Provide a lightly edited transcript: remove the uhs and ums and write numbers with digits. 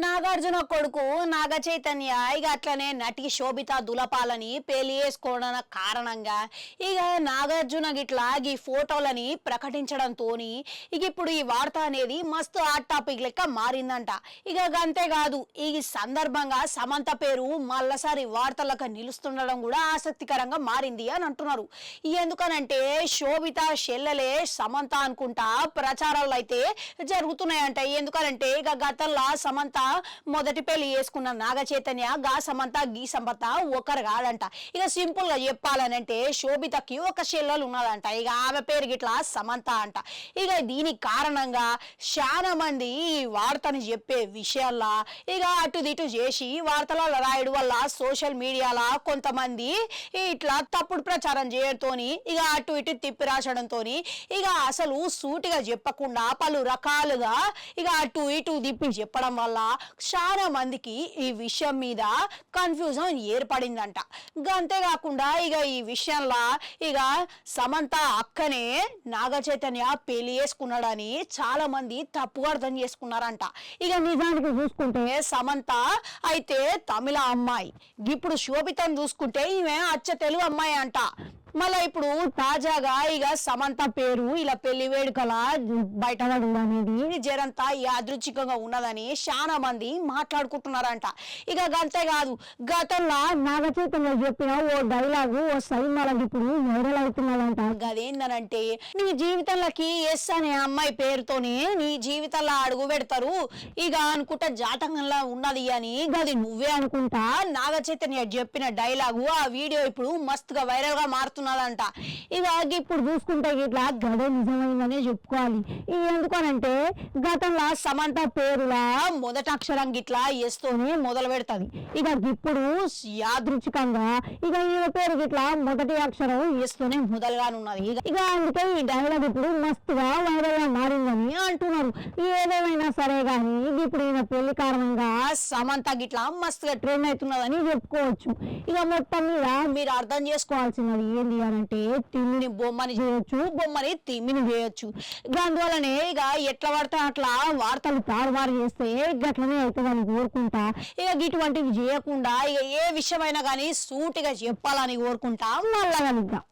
నాగార్జున కొడుకు నాగ చైతన్య ఇక అట్లనే నటి శోభిత దులపాలని పెళ్లి చేసుకోవడం కారణంగా ఇక నాగార్జున గిట్లా ఈ ఫోటోలని ప్రకటించడంతో ఇక ఇప్పుడు ఈ వార్త అనేది మస్తు హాట్ టాపిక్ లెక్క మారిందంట. ఇక అంతేకాదు ఈ సందర్భంగా సమంత పేరు మళ్ళసారి వార్తలకు నిలుస్తుండడం కూడా ఆసక్తికరంగా మారింది అని అంటున్నారు. ఎందుకనంటే శోభిత చెల్లెలే సమంత అనుకుంటా ప్రచారాలు అయితే జరుగుతున్నాయంట. ఎందుకనంటే ఇక గతంలో సమంత మొదటి పెళ్లి చేసుకున్న నాగ చైతన్య గా సమంత గీ సమంత ఒకరు కాదంట. ఇక సింపుల్ గా చెప్పాలనంటే శోభితకి ఒక చెల్లెలు ఉన్నదంట. ఇక ఆమె పేరు గిట్లా సమంత అంట. ఇక దీనికి కారణంగా చాలా మంది ఈ వార్తని చెప్పే విషయాల్లో ఇక అటు ఇటు చేసి వార్తలలో రాయడం వల్ల సోషల్ మీడియాలో కొంతమంది ఇట్లా తప్పుడు ప్రచారం చేయడంతో ఇక అటు ఇటు తిప్పి రాసడంతో ఇక అసలు సూటిగా చెప్పకుండా పలు రకాలుగా ఇక అటు ఇటు తిప్పి చెప్పడం వల్ల చాలా మందికి ఈ విషయం మీద కన్ఫ్యూజన్ ఏర్పడిందంట. అంతేకాకుండా ఇక ఈ విషయంలో ఇక సమంత అక్కనే నాగ చైతన్య పెళ్లి చేసుకున్నాడని చాలా మంది తప్పుగా అర్థం చేసుకున్నారంట. ఇక నిజానికి చూసుకుంటే సమంత అయితే తమిళ అమ్మాయి, ఇప్పుడు శోభితను చూసుకుంటే ఈమె అచ్చ తెలుగు అమ్మాయి అంట. మళ్ళా ఇప్పుడు తాజాగా ఇక సమంత పేరు ఇలా పెళ్లి వేడుకల బయటపడు అనేది జరంతా యాదృచ్ఛికంగా ఉన్నదని చాలా మంది మాట్లాడుకుంటున్నారంట. ఇక అంతేకాదు గతంలో నాగ చైతన్య చెప్పిన ఓ డైలాగు ఓ సైన్యాలకు ఇప్పుడు వైరల్ అవుతున్నదంట. అదేందనంటే నీ జీవితంలోకి ఎస్ అనే అమ్మాయి పేరుతోనే నీ జీవితంలో అడుగు పెడతారు ఇక అనుకుంటా జాతకంలో ఉన్నది అని గది నువ్వే అనుకుంటా నాగ చైతన్య చెప్పిన డైలాగు ఆ వీడియో ఇప్పుడు మస్తుగా వైరల్ గా మారుతున్నదంట. ఇక ఇప్పుడు చూసుకుంటే ఇట్లా గదే నిజమైందనే చెప్పుకోవాలి. ఎందుకనంటే గతంలో సమంత పేరులా మొదటి అక్షరం గిట్లా ఎస్తోనే మొదలు పెడతాది. ఇక ఇప్పుడు యాదృచ్ఛికంగా ఇక ఈ పేరు గిట్లా మొదటి అక్షరం ఎస్తోనే మొదలుగానున్నది. ఇక అందుకే ఈ డైలాగ్ ఇప్పుడు మస్తుగా వైరల్ గా మారిందని అంటున్నారు. ఏదేమైనా సరే గానీ ఇప్పుడు ఈయన పెళ్లి కారణంగా సమంత గిట్లా మస్తుగా ట్రెండ్ అవుతున్నదని చెప్పుకోవచ్చు. ఇక మొత్తం మీద మీరు అర్థం చేసుకోవాల్సినది ఏంటి అంటే తిమ్మిని బొమ్మని చేయొచ్చు, బొమ్మని తిమ్మిని చేయొచ్చు. అందువల్లనే ఇక ఎట్లా పడితే అట్లా వార్తలు తారుమారు చేస్తే గట్లనే అవుతుందని కోరుకుంటా. ఇక ఇటువంటివి చేయకుండా ఇక ఏ విషయమైనా కానీ సూటిగా చెప్పాలని కోరుకుంటా. మళ్ళా కలుద్దాం.